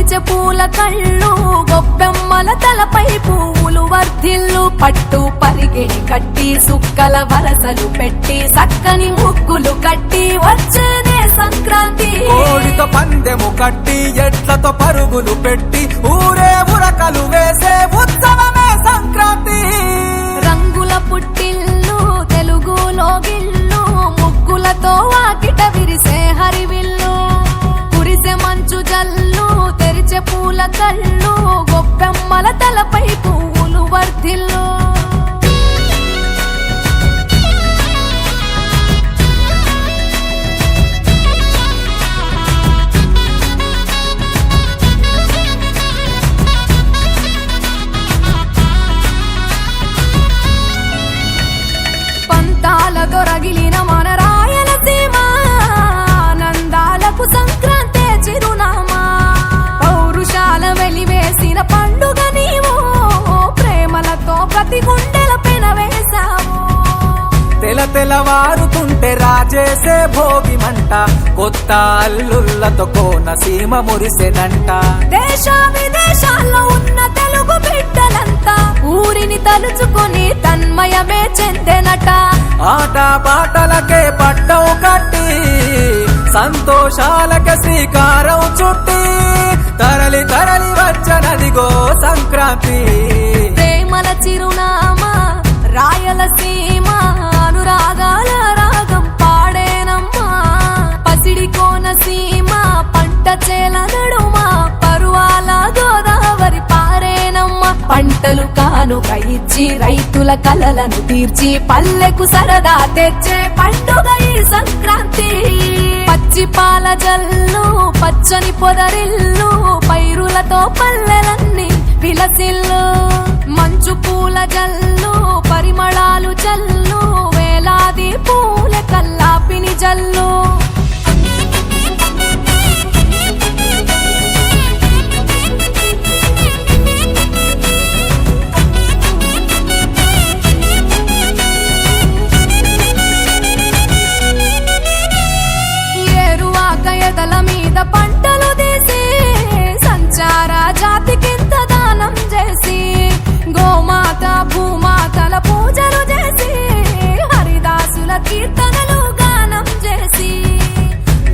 తెరిచే పూల కళ్ళు గొప్పెమ్మల తలపై పువ్వులు వర్ధిల్లు పట్టు పరిగెడి కట్టి సుక్కల వరసలు పెట్టి సక్కని ముగ్గులు కట్టి వచ్చేనే సంక్రాంతి కోడితో పందెము కట్టి ఎట్లతో పరుగులు పెట్టి ఊరే ఉరకలు వేసే ఉత్సవమే సంక్రాంతి రంగుల పుట్టిల్లు తెలుగులో గిల్లు ముగ్గులతో వాకిట విరిసే హరివిల్లు కురిసే మంచు జల్లు తెరిచే పూల కళ్ళు గొప్పెమ్మల తలపై పువ్వులు వర్ధిల్లు దొరగిలిన మన రాయలసీమ ఆనందాలకు సంక్రాంతి చిరునామా పౌరుషాల వెలివేసిన పండుగ నీవు ప్రేమలతో ప్రతి గుండెల పెనవేశావు తెలవారుతుంటే రాజేసే భోగి మంట కొత్త అల్లుళ్ళతో కోనసీమ మురిసెనంట దేశ విదేశాల్లో ఉన్న తెలుగు బిడ్డలంతా ఊరిని తలుచుకొని తన్మయమే చెందెనట ఆట పాటలకే పట్టం కట్టి సంతోషాలకే శ్రీకారం చుట్టి తరలి తరలి వచ్చనదిగో సంక్రాంతి ప్రేమల చిరునామా రాయలసీమ అనురాగాల రాగం పాడేనమ్మా పసిడి కోనసీమ పంట చేల నడుమ పరువాల గోదావరి పారేనమ్మా పంటలు కానుక ఇచ్చి రైతుల కలలను తీర్చి పల్లెకు సరదా తెచ్చే పండుగ ఈ సంక్రాంతి పచ్చి పాల జల్లు పచ్చని పొదరిల్లు పైరులతో పల్లెలన్నీ విలసిల్లు మంచు పూల జల్లు పరిమళాలు జల్లు వేలాది పూల కల్లాపిని జల్లు ఎదల మీద పంటలు తీసి సంచార జాతికింత దానం చేసి గోమాత భూమాతల పూజలు చేసి హరిదాసుల కీర్తనలు గానం చేసి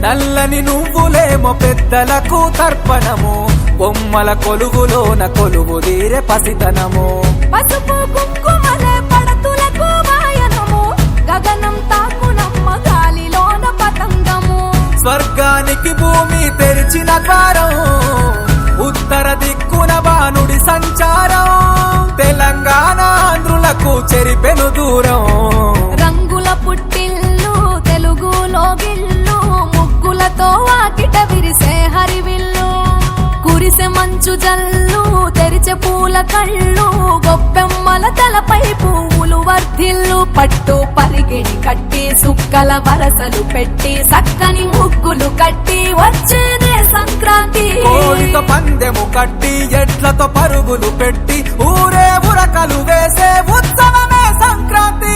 నల్లని నువ్వులేమో పెద్దలకు తర్పణము బొమ్మల కొలువులోన కొలువు తీరే పసితనము పసుపు కుంకుమలే పడతులకు వాయనము గగనం తాకునమ్మ గాలిలోన పతంగము స్వర్గానికి భూమి తెరిచిన ద్వారం ఉత్తర దిక్కున బాణుడి సంచారం తెలంగాణ ఆంధ్రులకు చెరిపెను దూరం రంగుల పుట్టిల్లు తెలుగులో గిల్లు ముగ్గులతో వాకిట విరిసే హరివిల్లు కురిసే మంచు జల్లు తెరిచే పూల కళ్ళు గొప్పెమ్మల తలపై పువ్వులు వర్ధిల్లు పట్టు పరిగెడి కట్టి సుక్కల వరసలు పెట్టి సక్కని ముగ్గులు కట్టి వచ్చేనే సంక్రాంతి కోడితో పందెము కట్టి ఎట్లతో పరుగులు పెట్టి ఊరే ఉరకలు వేసే ఉత్సవమే సంక్రాంతి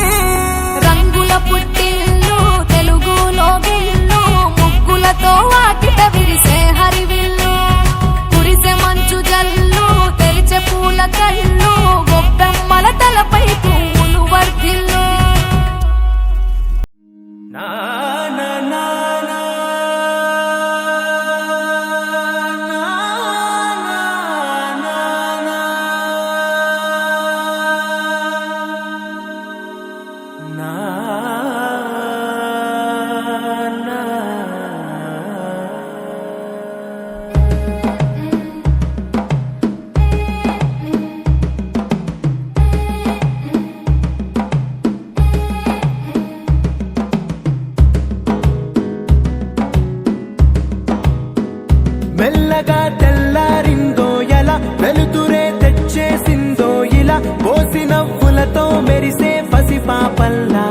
రంగుల పుట్టిల్లు తెలుగులో గిల్లు ముగ్గులతో వాకిట విరిసే హరివిల్లు కురిసే మంచు జల్లు తెరిచే పూల కళ్ళు గొప్పెమ్మల తలపై పువ్వులు వర్ధిల్లు మెల్లగా తెల్లారిందో ఎలా వెలుతురే తెచ్చేసిందో ఇలా పోసి నవ్వులతో మెరిసే పసిపాపల్లా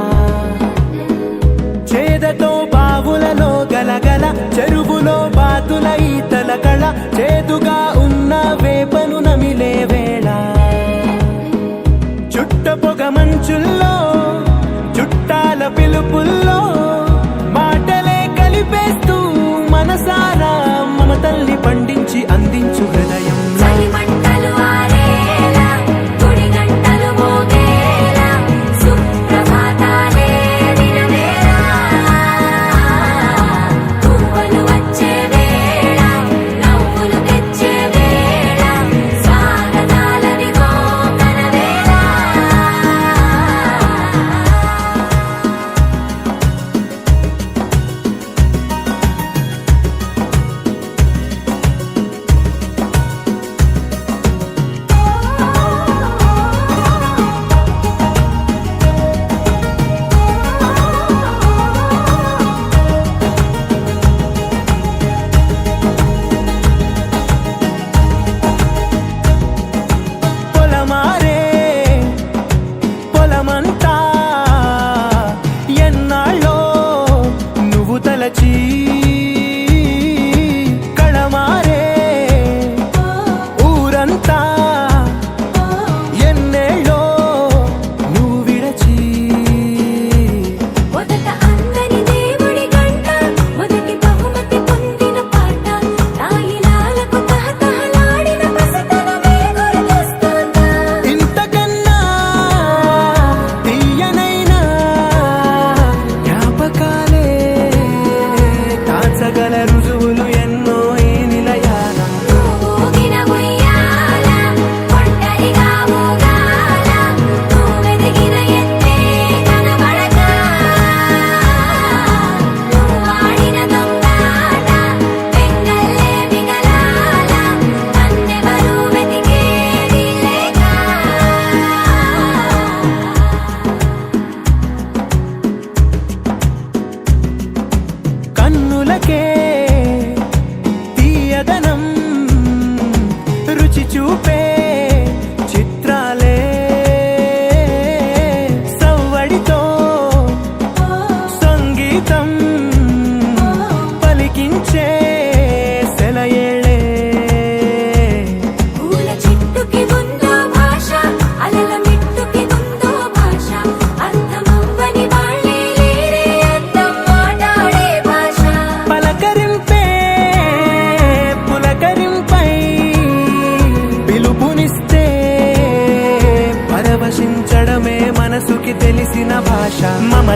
చేదతో బావులలో గలగల చెరువులో బాతుల ఈతల కళ చేదుగా ఉన్న వేపను నమిలే వేళ చుట్ట పొగ మంచుల్లో చుట్టాల పిలుపుల్లో మాటలే కలిపేస్తూ మనసారా మమతల్ని పండించి అందించు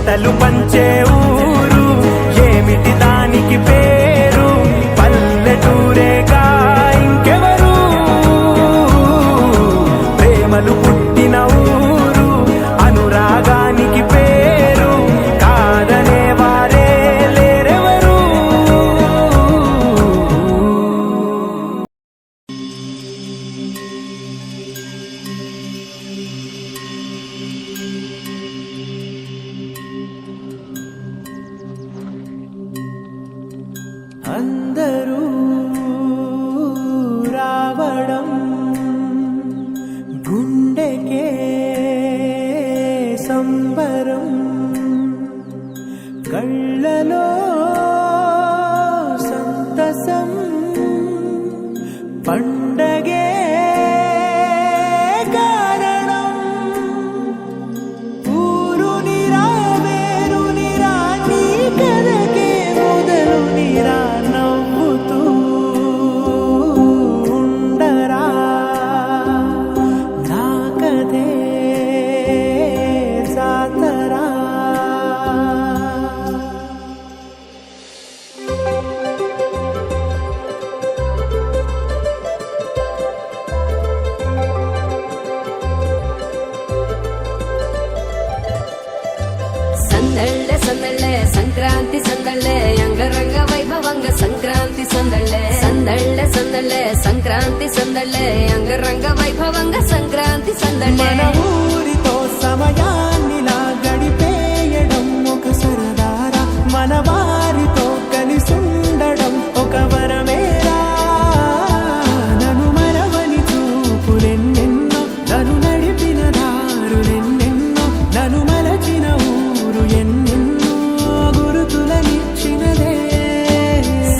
మమతలు పంచే ఊరు ఏమిటి దానికి పేరు పల్లెటూరేగా ఇంకెవరు ప్రేమలు పుట్టిన ఊరు అనురాగానికి పేరు కాదనే వారే లేరెవరు అందరూ రావడం గుండెకే సంబరం కళ్ళలో సంతసం పండగే కారణం ఊరు నిరా వేరు నిరా నీ కథకే మొదలు నిరా నవ్వుతూ ఉండరా నా కథే సాతరా సందళ్ళే సందళ్ళే సంక్రాంతి సందళ్ళే అంగరంగ వైభవంగ సంక్రాంతి సందళ్ళే సందళ్ళే సందళ్ళే సంక్రాంతి సందళ్ళే అంగరంగ వైభవంగ సంక్రాంతి సందళ్ళే మన ఊరితో సమయాన్నిలా గడిపేయడం ఒక సరదారా మన వారితో కలిసుండడం ఒక వరమేరా నన్ను మరవని చూపులెన్నెన్నో నన్ను నడిపిన దారులెన్నెన్నో నన్ను మలచిన ఊరు ఎన్నెన్నో గురుతులనిచ్చినదే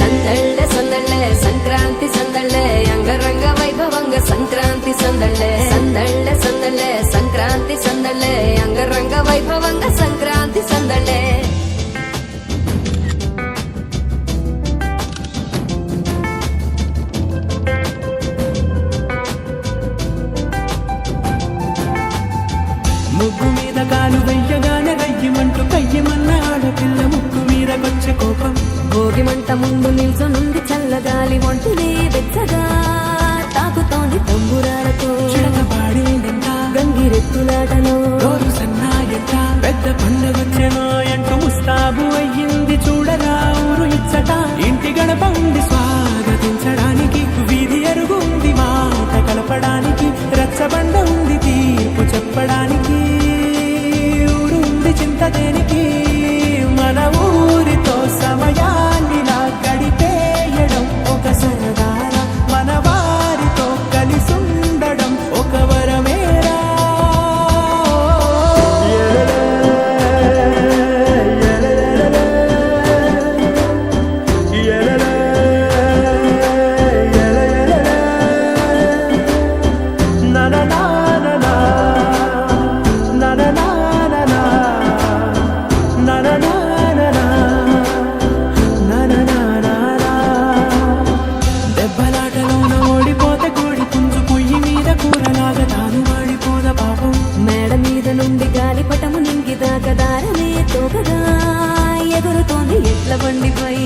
సందళ్ళే సందళ్ళే సంక్రాంతి సందళ్ళే అంగరంగ వైభవంగ సంక్రాంతి సందళ్ళే సందళ్ళే సందళ్ళే సంక్రాంతి సందళ్ళే అంగరంగ వైభవంగ సంక్రాంతి సందళ్ళే ముగ్గు మీద కాలు వెయ్యగానే రయ్యమంటూ కయ్యమన్న ఆడపిల్ల ముక్కు మీద వచ్చే కోపం భోగి మంట ముందు నిల్చొనుంది చల్లగాలి ఒంటిని వెచ్చగా తాకుతోంది తంబురాలతో చిడక పాడేందంట గంగిరెత్తులాటలో రోజు సన్నాయంట పెద్ద పండగొచ్చెనో అంటూ ముస్తాబు అయ్యింది చూడరా ఊరు ఇచ్చట ఇంటి గడప ఉంది స్వాగతించడానికి వీధి అరుగుంది మాట కలపడానికి రచ్చబండ ఉంది తీర్పు చెప్పడానికి ఊరు ఉంది చింత దేనికి మన ఊరితో సమయాన్ని నా గడిపేయడం ఒక సరదారా మన వారితో కలిసుండడం ఒక వరమేరా na na na na na na na na na na na na na దెబ్బలాటలోన ఓడిపోతే కోడి పుంజు పొయ్యి మీద కూరలాగా తాను వాడిపోద పాపం మేడ మీద నుండి గాలిపటము నింగిదాకా దారమే తోకగా ఎగురుతోంది ఎట్ల బండిపై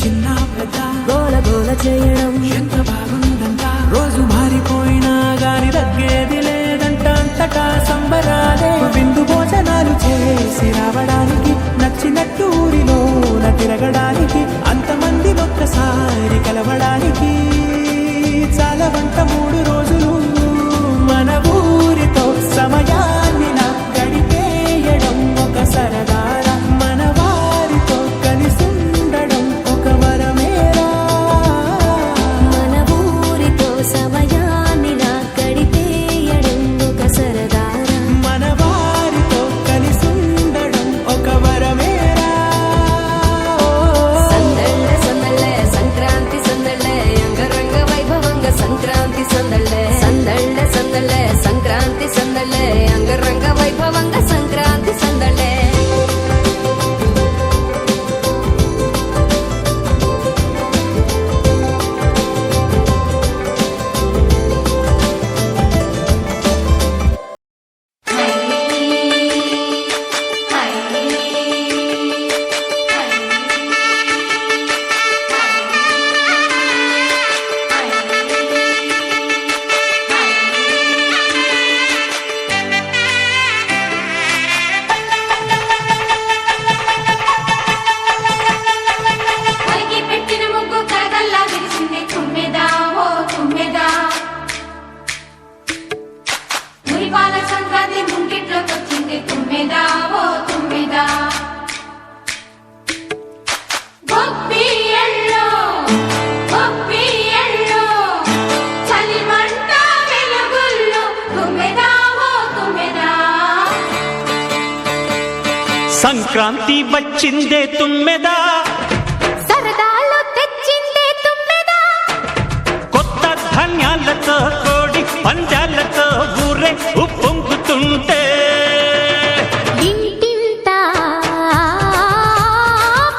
చిన్న పెద్ద గోల గోల చేయడం ఎంత బాగుందంట రోజు మారిపోయినా గాని తగ్గేది లేదంట అంతటా సంబరాలే విందు భోజనాలు చేసి రావడానికి నచ్చినట్టు ఊరిలోన తిరగడానికి అంతమంది ఒక్కసారి కలవడానికి చాలా వంట 3 రోజులు మన ఊరితో సమయాన్ని నా గడిపేయడం ఒక సరదారా మన వారితో కలిసుండడం ఒక వరమేరా మన ఊరితో సమయాన్ని నా గడిపేయడం ఒక సరదారా మన వారితో కలిసుండడం ఒక వరమేరా సందళ్ళే సందళ్ళే సంక్రాంతి సందళ్ళే అంగరంగ వైభవంగ సంక్రాంతి సంక్రాంతి వచ్చిందే తుమ్మెదా, సరదాలు తెచ్చిందే తుమ్మెదా, కొత్త ధాన్యాలతో కోడి పంజాలతో ఊరే ఉప్పొంగుతుంటే ఇంటింటా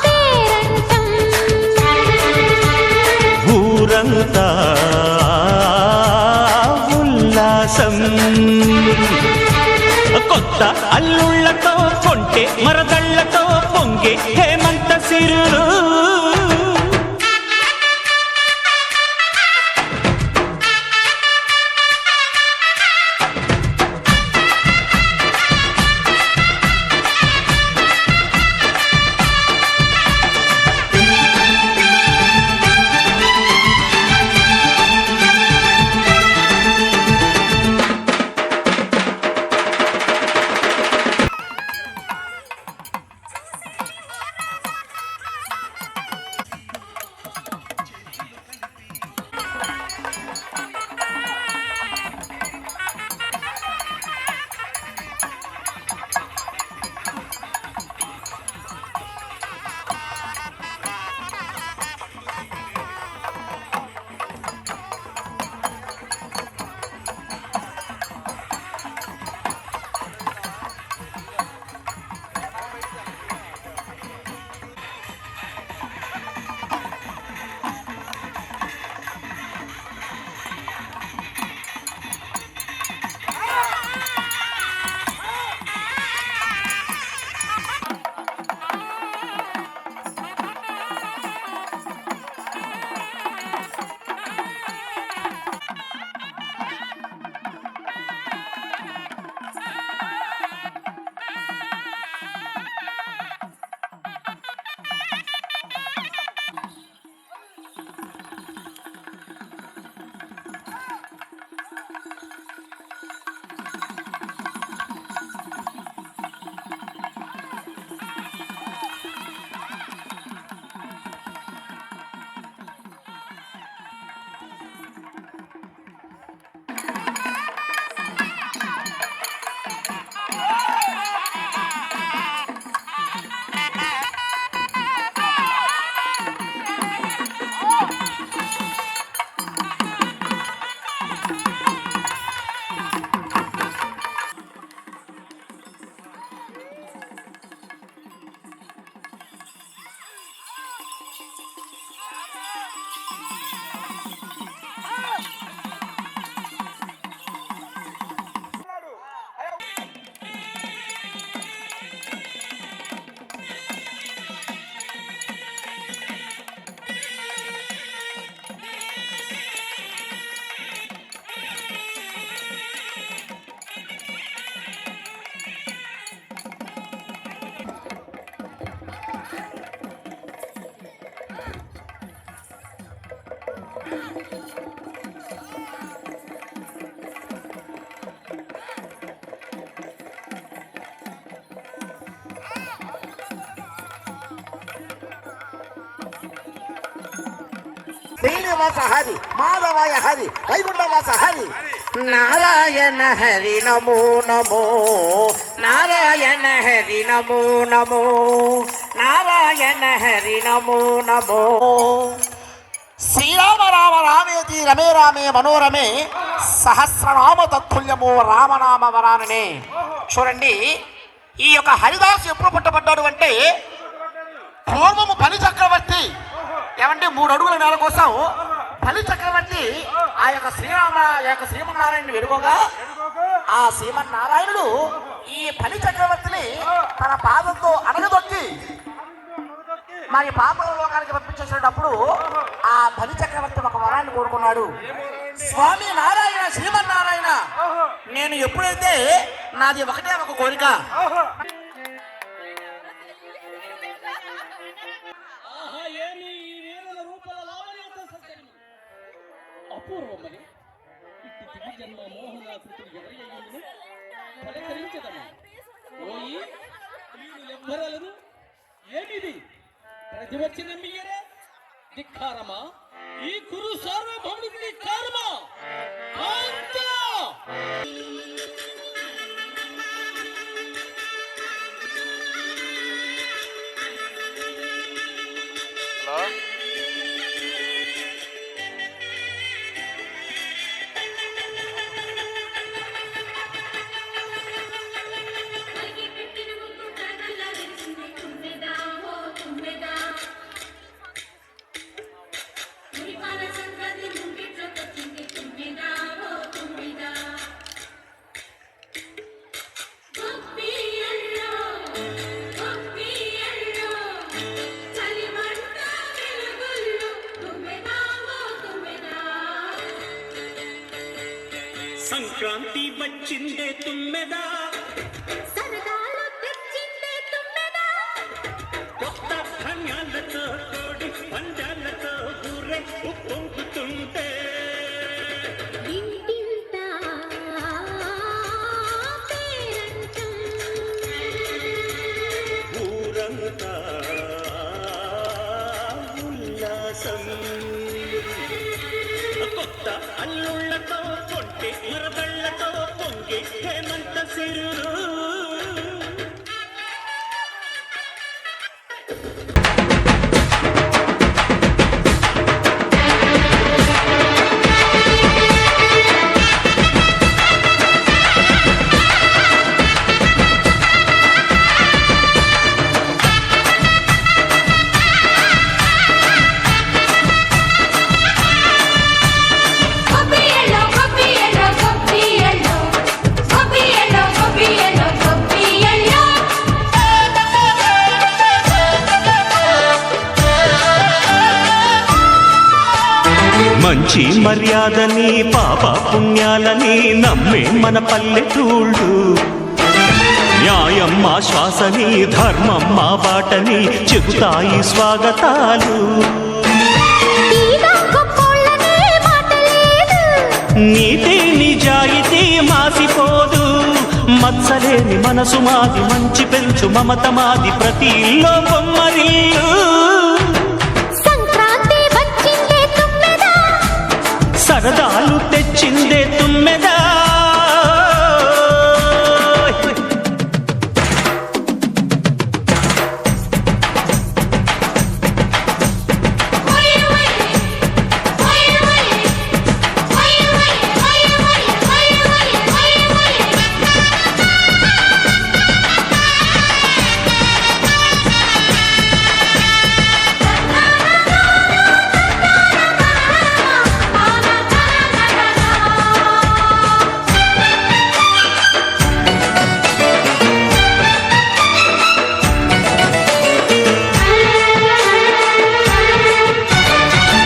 పేరంటం, ఊరంతా ఉల్లాసం. కొత్త అల్లుళ్ళతో కొంటే మరదళ్లతో పొంగే హేమంత సిరులు. శ్రీనివాస హరి, మాధవాయ హరి, వైకుంఠవాస హరి. నారాయణ హరి నమో నమో, నారాయణ హరి నమో నమో, నారాయణ హరి నమో నమో. శ్రీరామ రామ రామేతి రమే రామే మనోరమే, సహస్రనామ తత్తుల్యమో రామనామ వరాననే. చూడండి, ఈ యొక్క హరిదాసు ఎప్పుడు పుట్టబడ్డాడు అంటే పూర్వము బలి చక్రవర్తి ఏమంటే 3 అడుగుల నేల కోసం బలి చక్రవర్తి ఆ యొక్క శ్రీమన్నారాయణ వెడుకోగా ఆ శ్రీమన్నారాయణుడు ఈ బలి చక్రవర్తిని తన పాదంతో అడగదొక్కి మరి పాపల లోకానికి పంపించేసేటప్పుడు ఆ బలి చక్రవర్తి ఒక వరాన్ని కోరుకున్నాడు. స్వామి నారాయణ, శ్రీమన్నారాయణ, నేను ఎప్పుడైతే నాది ఒకటే ఒక కోరిక, అపూర్వమని ఇట్టి దివ్య జన్మ మోహనాకృతులు ఎవరయ్యుండును పలకరించదము. ఓయి మీరు ఎవ్వరలను ఏమిది ప్రతి వచ్చిన మీయరే ధిక్కారమా? ఈ కురు సార్వభౌముడికి ధిక్కారమా? సంక్రాంతి వచ్చిందే తుమ్మెదా, సరదాలు తెచ్చిందే తుమ్మెదా, కొత్త ధాన్యాలతో కోడి పందాలతో ఊరే ఉప్పొంగుతుంటే ఇంటింటా పేరంటం. ఊరంతా ఉల్లాసం. కొత్త అల్లుళ్ళతో కొంటే మరదళ్ళతో పొంగే హేమంత సిరులు. గొబ్బియలో గొబ్బియలో గొబ్బియలో గొబ్బియలో గొబ్బియలో గొబ్బియలో. మంచి మర్యాదని పాప పుణ్యాలని నమ్మే మన పల్లెటూళ్ళు, న్యాయం మా శ్వాసని ధర్మం మా బాటని చెబుతాయి స్వాగతాలు. తీరా గొప్పోళ్ళనే మాట లేదు, నీతి నిజాయితీ మాసిపోదు, మత్సలేని మనసు మాది, మంచి పెంచు మమత మాది, ప్రతి ఇల్లో బొమ్మరిల్లు. సంక్రాంతి వచ్చిందే తుమ్మెదా, సరదాలు తెచ్చిందే తుమ్మెదా.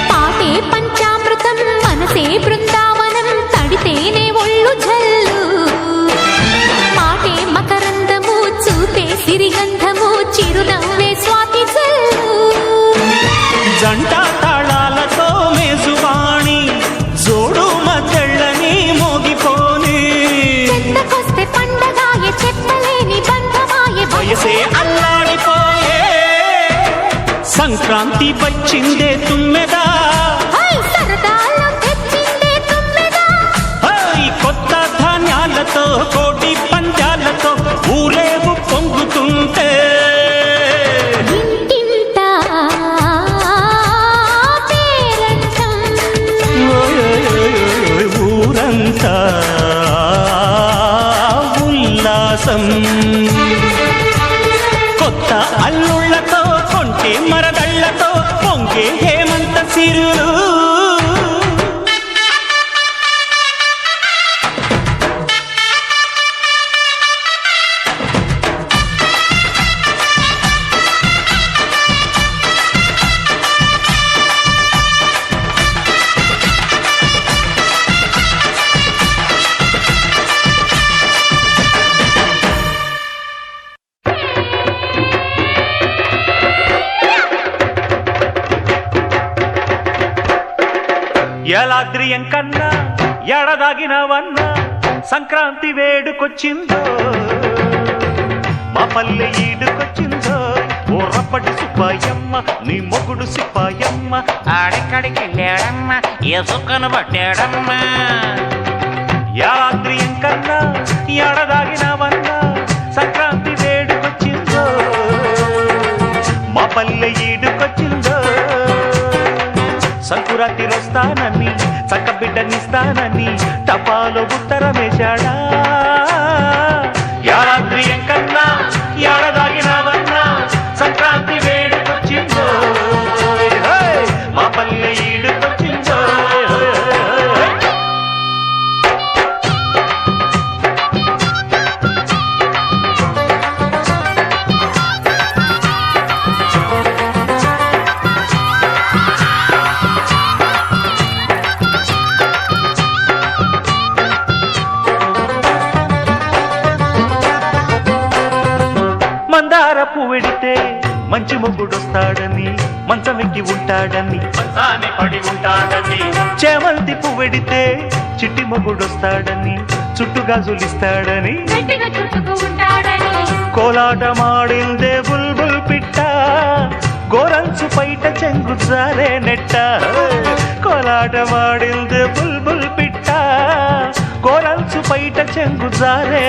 పాటే పంచామృతం మనసే బృందావనం, తడితేనే ఒళ్ళు జల్లు, మాటే మకరందము చూపే సిరిగంధము, చిరునవ్వే స్వాతి జల్లు. జంట తాళాలతో మేజువాణి, జోడు మద్దళ్ళని మోగిపోని, చెత్తకొస్తే పండగాయే చెప్పలేని బంధమాయే, వయసే అల్లాడిపోయే. సంక్రాంతి వచ్చిందే తుమ్మెదా, హై సరదాలు తెచ్చిందే తుమ్మెదా, హై కొత్త ధాన్యాలతో కోటి పంజాలతో ఊరేగు పొంగుతుంటే ఇంటింటా పేరంటం. ఊరంతా ఉల్లాసం. కొత్త అల్లుళ్ళతో కొంటే మరదళ్ళతో పొంగే హేమంత సిరులు. ఎలాద్రియం కన్నా ఎడదాగినవన్నా సంక్రాంతి వేడుకొచ్చిందో, మా పల్లె ఈడుకొచ్చిందో. ఓ రప్పటి సుబ్బాయమ్మ నీ మొగుడు సిప్పాయమ్మ, ఆడెక్కడికి వెళ్ళాడమ్మా ఏ సుక్కను పట్టాడమ్మా. ఎలాద్రియం కన్నా ఎడదాగినవన్నా సంక్రాంతి వేడుకొచ్చిందో, మా పల్లె ఈడుకొచ్చిందో. సంకురాతి వస్తానని చక్క బిడ్డనిస్తానని టపాలో ఉత్తరమేశాడా. యారాద్రియం కన్నా ఏడదాగినవన్నా సంక్రాంతి వేడుకొచ్చిందో, మా పల్లె ఈడుకొచ్చిందో. మంచి మొగుడొస్తాడని మంచమెక్కి ఉంటాడని మంచాన్ని పడి ఉంటాడని చేమంతి పువ్వెడితే చిట్టి మొగుడొస్తాడని చుట్టుగాజులిస్తాడని కోలాటమాడిందే బుల్బుల్ పిట్ట గోరంచు పైట చెంగు జారే నెట్ట కోలాటమాడిందే బుల్బుల్ పిట్ట గోరంచు పైట చెంగు జారే